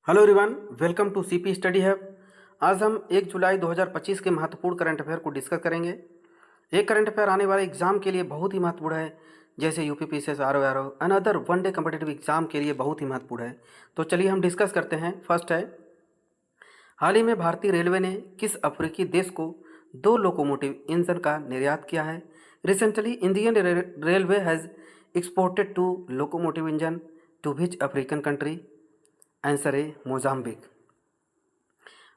Hello everyone, welcome to CP study hub. आज हम 1 जुलाई 2025 के महत्वपूर्ण करंट अफेयर को डिस्कस करेंगे। एक करंट अफेयर आने वाले एग्जाम के लिए बहुत ही महत्वपूर्ण है, जैसे UPPCS, RO and other one day competitive exam के लिए बहुत ही महत्वपूर्ण है। तो चलिए हम डिस्कस करते हैं। फर्स्ट है, हाल ही में भारतीय रेलवे ने किस अफ्रीकी देश को 2 लोकोमोटिव इंजन का निर्यात किया है? Recently Indian railway has exported 2 locomotive engine to which African country? Answer है मोजाम्बिक।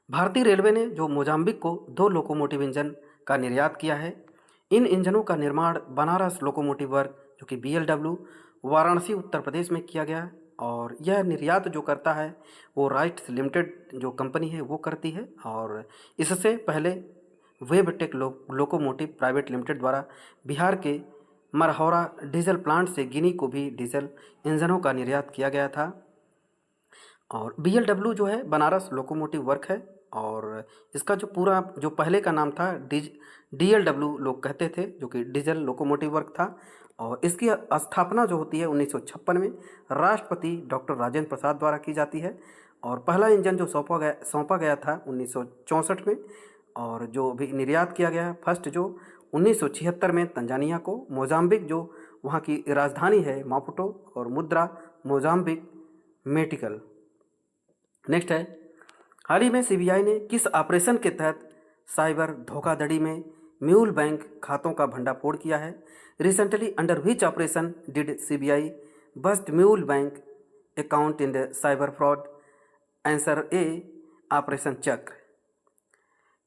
भारतीय रेलवे ने जो मोजाम्बिक को 2 लोकोमोटिव इंजन का निर्यात किया है। इन इंजनों का निर्माण बनारस लोकोमोटिव वर्क जो कि BLW वाराणसी उत्तर प्रदेश में किया गया है, और यह निर्यात जो करता है वो राइट्स लिमिटेड जो कंपनी है वो करती है। और इससे पहले वेबटेक लोकोमोटिव प्राइवेट लिमिटेड द्वारा बिहार के मरहौरा डीजल प्लांट से गिनी को भी डीजल इंजनों का निर्यात किया गया था। और BLW जो है बनारस लोकोमोटिव वर्क है, और इसका जो पूरा जो पहले का नाम था DLW लोग कहते थे, जो कि डीजल लोकोमोटिव वर्क था। और इसकी स्थापना जो होती है 1956 में राष्ट्रपति डॉक्टर राजेंद्र प्रसाद द्वारा की जाती है। और पहला इंजन जो सौंपा गया था 1964 में, और जो भी निर्यात किया गया फर्स्ट जो 1976 में तंजानिया को। मोजाम्बिक जो वहाँ की राजधानी है मापुटो, और मुद्रा मोजाम्बिक मेटिकल। नेक्स्ट है, हाल ही में CBI ने किस ऑपरेशन के तहत साइबर धोखाधड़ी में म्यूल बैंक खातों का भंडाफोड़ किया है? Recently under which operation did CBI bust mule bank account in the cyber fraud? Answer A operation Chakra.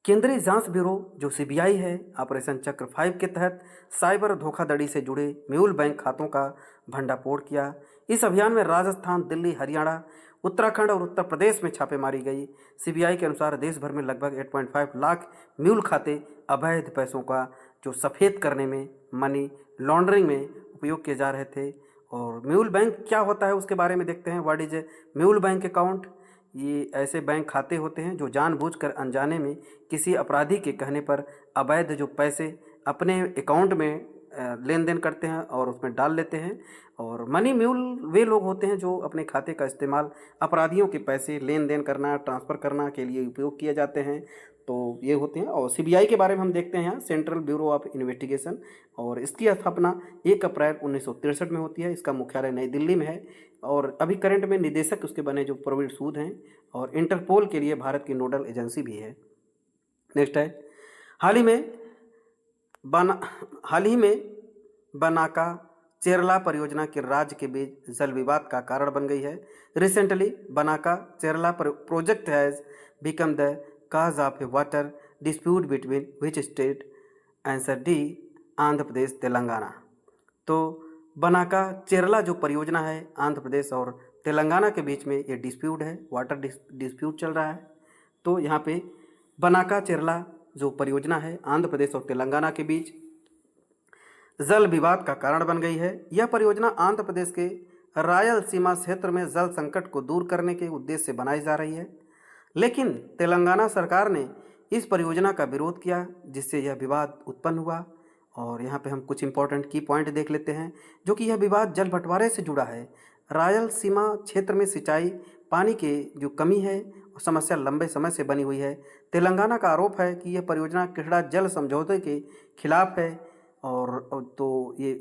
केंद्रीय जांच ब्यूरो जो CBI है ऑपरेशन चक्र 5 के तहत साइबर धोखाधड़ी से जुड़े म्यूल बैंक खातों का भंडाफोड़ किया। इस अभियान में राजस्थान, दिल्ली, हरियाणा, उत्तराखंड और उत्तर प्रदेश में छापे मारी गई। CBI के अनुसार देश भर में लगभग 8.5 लाख म्यूल खाते अवैध पैसों का जो सफ़ेद करने में, मनी लॉन्ड्रिंग में उपयोग किए जा रहे थे। और म्यूल बैंक क्या होता है उसके बारे में देखते हैं। What is a mule bank account? ये ऐसे बैंक खाते होते हैं जो जानबूझकर अनजाने में किसी अपराधी के कहने पर अवैध जो पैसे अपने अकाउंट में लेन देन करते हैं और उसमें डाल लेते हैं। और मनी म्यूल वे लोग होते हैं जो अपने खाते का इस्तेमाल अपराधियों के पैसे लेन देन करना, ट्रांसफ़र करना के लिए उपयोग किए जाते हैं। तो ये होते हैं। और CBI के बारे में हम देखते हैं यहाँ, सेंट्रल ब्यूरो ऑफ इन्वेस्टिगेशन, और इसकी स्थापना 1 अप्रैल 1963 में होती है। इसका मुख्यालय नई दिल्ली में है, और अभी करंट में निदेशक उसके बने जो प्रवीण सूद हैं, और इंटरपोल के लिए भारत की नोडल एजेंसी भी है। नेक्स्ट है, हाल ही में बनाका चेरला परियोजना के राज्य के बीच जल विवाद का कारण बन गई है। Recently Banakacherla project has become the cause of a water dispute between which state? Answer D Andhra Pradesh, Telangana. तो बनाका चेरला जो परियोजना है आंध्र प्रदेश और तेलंगाना के बीच में ये डिस्प्यूट है, वाटर डिस्प्यूट चल रहा है। तो यहाँ पे बनाका चेरला जो परियोजना है आंध्र प्रदेश और तेलंगाना के बीच जल विवाद का कारण बन गई है। यह परियोजना आंध्र प्रदेश के रायलसीमा क्षेत्र में जल संकट को दूर करने के उद्देश्य से बनाई जा रही है, लेकिन तेलंगाना सरकार ने इस परियोजना का विरोध किया, जिससे यह विवाद उत्पन्न हुआ। और यहाँ पे हम कुछ इंपॉर्टेंट की पॉइंट देख लेते हैं, जो कि यह विवाद जल बंटवारे से जुड़ा है। रायलसीमा क्षेत्र में सिंचाई पानी की जो कमी है समस्या लंबे समय से बनी हुई है। तेलंगाना का आरोप है कि यह परियोजना कृष्णा जल समझौते के खिलाफ है। और तो ये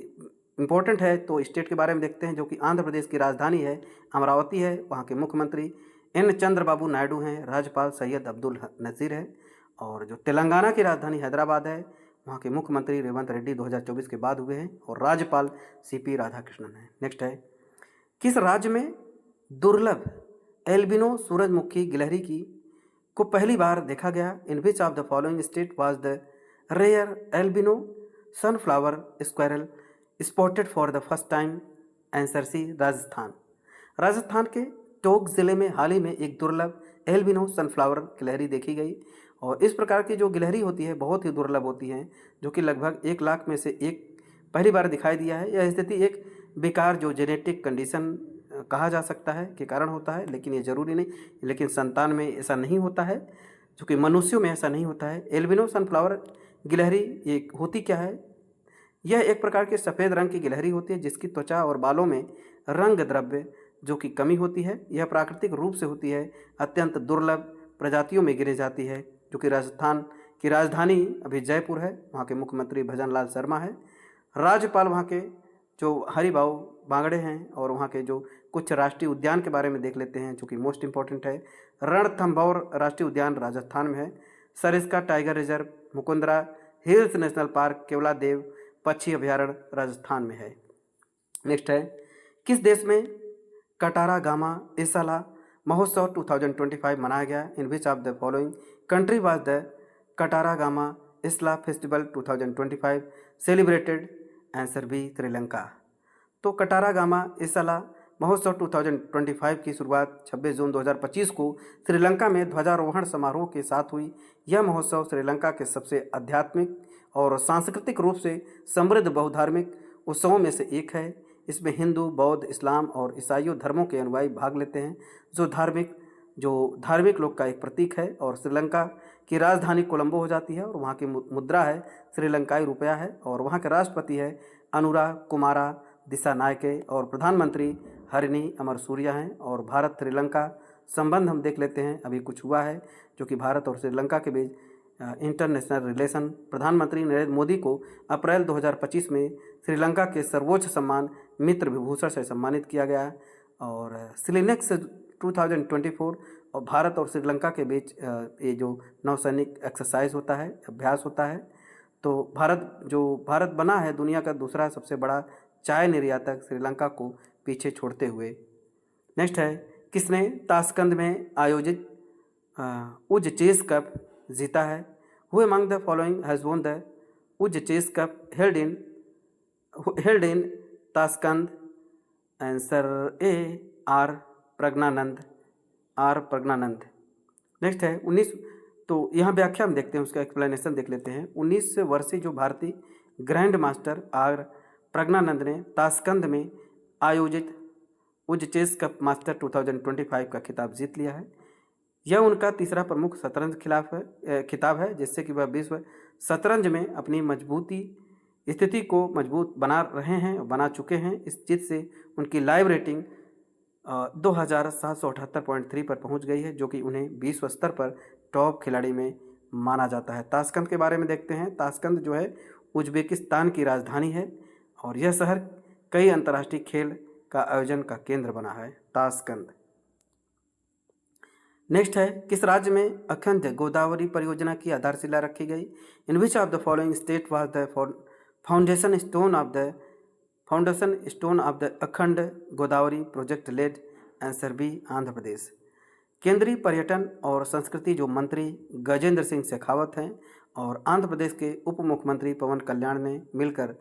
इम्पोर्टेंट है। तो स्टेट के बारे में देखते हैं, जो कि आंध्र प्रदेश की राजधानी है अमरावती है। वहाँ के मुख्यमंत्री N चंद्रबाबू नायडू हैं, राज्यपाल सैयद अब्दुल नज़ीर है। और जो तेलंगाना की राजधानी हैदराबाद है, वहाँ के मुख्यमंत्री रेवंत रेड्डी 2024 के बाद हुए हैं, और राज्यपाल CP राधाकृष्णन है। नेक्स्ट है, किस राज्य में दुर्लभ एल्बिनो सूरजमुखी गिलहरी की को पहली बार देखा गया? In which of the following state was the rare albino sunflower squirrel spotted for the first time? Answer C Rajasthan. Rajasthan के टोंक जिले में हाल ही में एक दुर्लभ एल्बिनो सनफ्लावर गिलहरी देखी गई। और इस प्रकार की जो गिलहरी होती है बहुत ही दुर्लभ होती हैं, जो कि लगभग 1 लाख में से एक पहली बार दिखाई दिया है। यह स्थिति एक बेकार जो जेनेटिक कंडीशन कहा जा सकता है के कारण होता है, लेकिन ये जरूरी नहीं। लेकिन संतान में ऐसा नहीं होता है, जो कि मनुष्यों में ऐसा नहीं होता है। एल्बिनो सनफ्लावर गिलहरी ये होती क्या है? यह एक प्रकार की सफ़ेद रंग की गिलहरी होती है जिसकी त्वचा और बालों में रंग द्रव्य जो कि कमी होती है। यह प्राकृतिक रूप से होती है, अत्यंत दुर्लभ प्रजातियों में गिनी जाती है। जो कि राजस्थान की राजधानी अभी जयपुर है, वहाँ के मुख्यमंत्री भजन लाल शर्मा है। राज्यपाल वहाँ के जो हरिभाऊ बागड़े हैं, और वहाँ के जो कुछ राष्ट्रीय उद्यान के बारे में देख लेते हैं जो कि मोस्ट इम्पॉर्टेंट है। रणथंभौर राष्ट्रीय उद्यान राजस्थान में है। Sariska tiger reserve, Mukundra hills national park, Keoladeo पक्षी अभयारण्य राजस्थान में है। नेक्स्ट है, किस देश में कटारा गामा इसाला महोत्सव 2025 मनाया गया? In which of the following country was the Kataragama Esala festival 2025 celebrated? Answer B, Sri Lanka. तो कटारा गामा इसला महोत्सव 2025 की शुरुआत 26 जून 2025 को श्रीलंका में ध्वजारोहण समारोह के साथ हुई। यह महोत्सव श्रीलंका के सबसे आध्यात्मिक और सांस्कृतिक रूप से समृद्ध बहुधार्मिक उत्सवों में से एक है। इसमें हिंदू, बौद्ध, इस्लाम और ईसाई धर्मों के अनुयायी भाग लेते हैं, जो धार्मिक लोक का एक प्रतीक है। और श्रीलंका की राजधानी कोलंबो हो जाती है, और वहाँ की मुद्रा है श्रीलंकाई रुपया है। और वहाँ के राष्ट्रपति है अनुरा कुमारा दिसानायके, और प्रधानमंत्री हरिनी अमरसूरिया हैं। और भारत श्रीलंका संबंध हम देख लेते हैं, अभी कुछ हुआ है जो कि भारत और श्रीलंका के बीच इंटरनेशनल रिलेशन। प्रधानमंत्री नरेंद्र मोदी को अप्रैल 2025 में श्रीलंका के सर्वोच्च सम्मान मित्र विभूषण से सम्मानित किया गया। और सिलिनेक्स 2024 और भारत और श्रीलंका के बीच ये जो नौसैनिक एक्सरसाइज होता है, अभ्यास होता है। तो भारत बना है दुनिया का दूसरा सबसे बड़ा चाय निर्यातक, श्रीलंका को पीछे छोड़ते हुए। नेक्स्ट है, किसने ताशकंद में आयोजित उज चेस कप जीता है? Who among the following has won the Uz chess cup held in Tashkent? Answer A, R Praggnanandhaa. Next है 19, तो यहाँ व्याख्या हम देखते हैं, उसका एक्सप्लेनेशन देख लेते हैं। 19 वर्षीय जो भारतीय ग्रैंड मास्टर आर प्रज्ञानंद ने ताशकंद में आयोजित उज चेस कप मास्टर 2025 का खिताब जीत लिया है। यह उनका तीसरा प्रमुख शतरंज खिताब है, जिससे कि वह विश्व शतरंज में अपनी स्थिति को मजबूत बना चुके हैं। इस जीत से उनकी लाइव रेटिंग 2778.3 पर पहुंच गई है, जो कि उन्हें विश्व स्तर पर टॉप खिलाड़ी में माना जाता है। ताशकंद के बारे में देखते हैं। ताशकंद जो है उज्बेकिस्तान की राजधानी है, और यह शहर कई अंतर्राष्ट्रीय खेल का आयोजन का केंद्र बना है, ताशकंद। नेक्स्ट है, किस राज्य में अखंड गोदावरी परियोजना की आधारशिला रखी गई? In which of the following state was the foundation stone of the Akhand Godavari project laid? Answer B, Andhra Pradesh. केंद्रीय पर्यटन और संस्कृति जो मंत्री गजेंद्र सिंह शेखावत हैं और आंध्र प्रदेश के उप मुख्यमंत्री पवन कल्याण ने मिलकर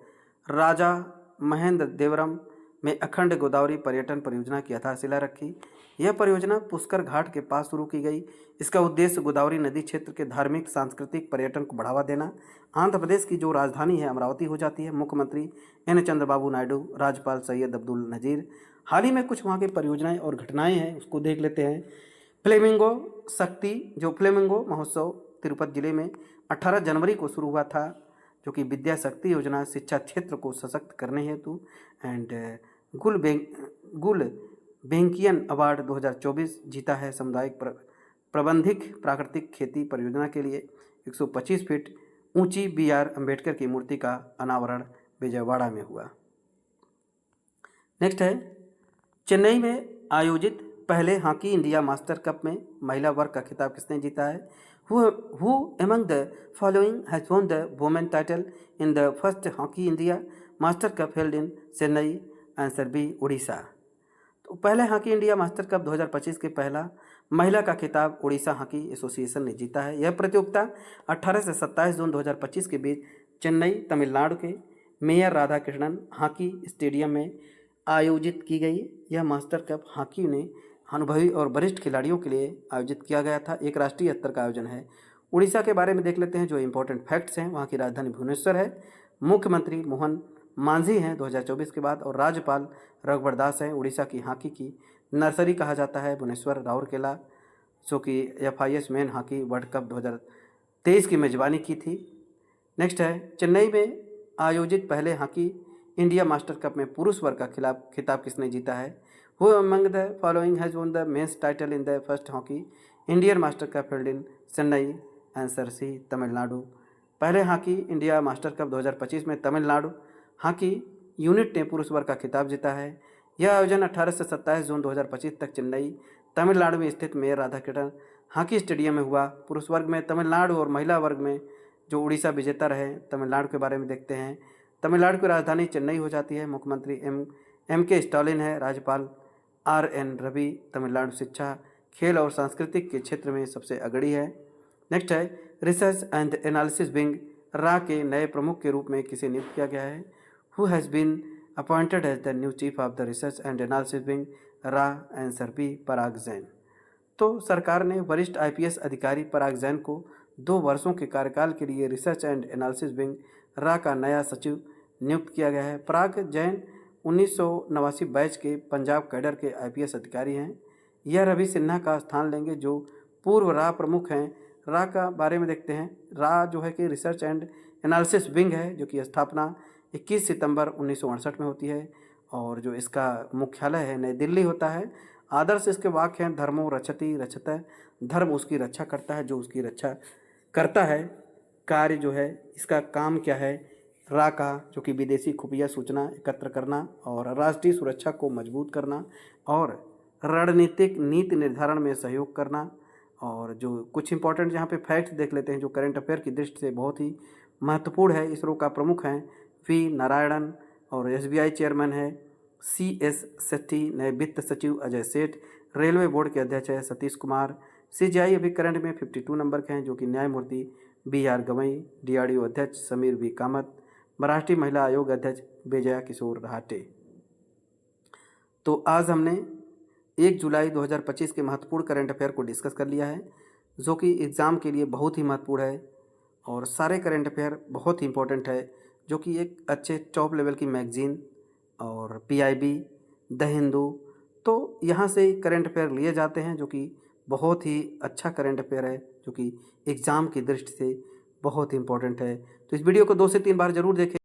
राजा महेंद्र देवरम में अखंड गोदावरी पर्यटन परियोजना की आधारशिला रखी। यह परियोजना पुष्कर घाट के पास शुरू की गई। इसका उद्देश्य गोदावरी नदी क्षेत्र के धार्मिक सांस्कृतिक पर्यटन को बढ़ावा देना। आंध्र प्रदेश की जो राजधानी है अमरावती हो जाती है। मुख्यमंत्री एन चंद्रबाबू नायडू, राज्यपाल सैयद अब्दुल नजीर। हाल ही में कुछ वहाँ की परियोजनाएं और घटनाएं हैं, उसको देख लेते हैं। फ्लेमिंगो महोत्सव तिरुपति जिले में 18 जनवरी को शुरू हुआ था, जो कि विद्या शक्ति योजना शिक्षा क्षेत्र को सशक्त करने हेतु। एंड गुल बेंकियन अवार्ड 2024 जीता है सामुदायिक प्रबंधिक प्राकृतिक खेती परियोजना के लिए। 125 फीट ऊंची BR अम्बेडकर की मूर्ति का अनावरण विजयवाड़ा में हुआ। नेक्स्ट है, चेन्नई में आयोजित पहले हॉकी इंडिया मास्टर कप में महिला वर्ग का खिताब किसने जीता है? Who among the following has won the women title in the first hockey India master cup held in Chennai? Answer B, Odisha. तो पहले हॉकी इंडिया मास्टर कप 2025 के पहला महिला का खिताब उड़ीसा हॉकी एसोसिएशन ने जीता है। यह प्रतियोगिता 18 से 27 जून 2025 के बीच चेन्नई, तमिलनाडु के mayor Radha Krishnan hockey stadium में आयोजित की गई। यह मास्टर कप हॉकी ने अनुभवी और वरिष्ठ खिलाड़ियों के लिए आयोजित किया गया था। एक राष्ट्रीय स्तर का आयोजन है। उड़ीसा के बारे में देख लेते हैं जो इंपॉर्टेंट फैक्ट्स हैं। वहाँ की राजधानी भुवनेश्वर है। मुख्यमंत्री मोहन मांझी हैं 2024 के बाद, और राज्यपाल रघुवर दास हैं। उड़ीसा की हॉकी की नर्सरी कहा जाता है भुवनेश्वर राउरकेला, जो कि FIS main hockey world cup 2023 की मेजबानी की थी। नेक्स्ट है, चेन्नई में आयोजित पहले हॉकी इंडिया मास्टर कप में पुरुष वर्ग का खिताब किसने जीता है? Who among the following has won the men's title in the first hockey Indian master cup held in Chennai? Answer C, Tamil Nadu. पहले हॉकी इंडिया मास्टर कप 2025 में तमिलनाडु हॉकी यूनिट ने पुरुष वर्ग का खिताब जीता है। यह आयोजन 18 से 27 जून 2025 तक चेन्नई, तमिलनाडु में स्थित मेयर राधाकृष्णन हॉकी स्टेडियम में हुआ। पुरुष वर्ग में तमिलनाडु और महिला वर्ग में जो उड़ीसा विजेता रहे तमिलनाडु के बारे में देखते हैं। तमिलनाडु की राजधानी चेन्नई हो जाती है। मुख्यमंत्री एम के स्टालिन है। राज्यपाल RN रवि। तमिलनाडु शिक्षा, खेल और सांस्कृतिक के क्षेत्र में सबसे अग्रणी है। नेक्स्ट है रिसर्च एंड एनालिसिस विंग रा के नए प्रमुख के रूप में किसे नियुक्त किया गया है? Who has been appointed as the new chief of the research and analysis wing रा? Answer B, Parag Jain. तो सरकार ने वरिष्ठ IPS अधिकारी पराग जैन को 2 वर्षों के कार्यकाल के लिए रिसर्च एंड एनालिसिस विंग रा का नया सचिव नियुक्त किया गया है। पराग जैन 1989 बैच के पंजाब कैडर के IPS अधिकारी हैं। यह रवि सिन्हा का स्थान लेंगे जो पूर्व रा प्रमुख हैं। रा का बारे में देखते हैं। रा जो है कि रिसर्च एंड एनालिसिस विंग है जो कि स्थापना 21 सितंबर 1968 में होती है और जो इसका मुख्यालय है नई दिल्ली होता है। आदर्श इसके वाक्य हैं धर्मो रक्षति रक्षतः, धर्म उसकी रक्षा करता है जो उसकी रक्षा करता है। कार्य जो है इसका काम क्या है रा का, जो कि विदेशी खुफिया सूचना एकत्र करना और राष्ट्रीय सुरक्षा को मजबूत करना और रणनीतिक नीति निर्धारण में सहयोग करना। और जो कुछ इंपॉर्टेंट यहाँ पे फैक्ट्स देख लेते हैं जो करंट अफेयर की दृष्टि से बहुत ही महत्वपूर्ण है। इसरो का प्रमुख हैं V नारायणन और SBI चेयरमैन है CS सेट्टी। नए वित्त सचिव अजय सेठ। रेलवे बोर्ड के अध्यक्ष है सतीश कुमार। CGI अभी करंट में 52 नंबर के हैं जो कि न्यायमूर्ति BR गवई। DRDO अध्यक्ष समीर V कामत। राष्ट्रीय महिला आयोग अध्यक्ष विजया किशोर राहटे। तो आज हमने 1 जुलाई 2025 के महत्वपूर्ण करंट अफेयर को डिस्कस कर लिया है जो कि एग्ज़ाम के लिए बहुत ही महत्वपूर्ण है और सारे करंट अफेयर बहुत ही इंपॉर्टेंट है जो कि एक अच्छे टॉप लेवल की मैगज़ीन और PIB, द हिंदू, तो यहाँ से करंट अफेयर लिए जाते हैं जो कि बहुत ही अच्छा करंट अफेयर है जो कि एग्ज़ाम की दृष्टि से बहुत ही इंपॉर्टेंट है। तो इस वीडियो को 2 से 3 बार ज़रूर देखें।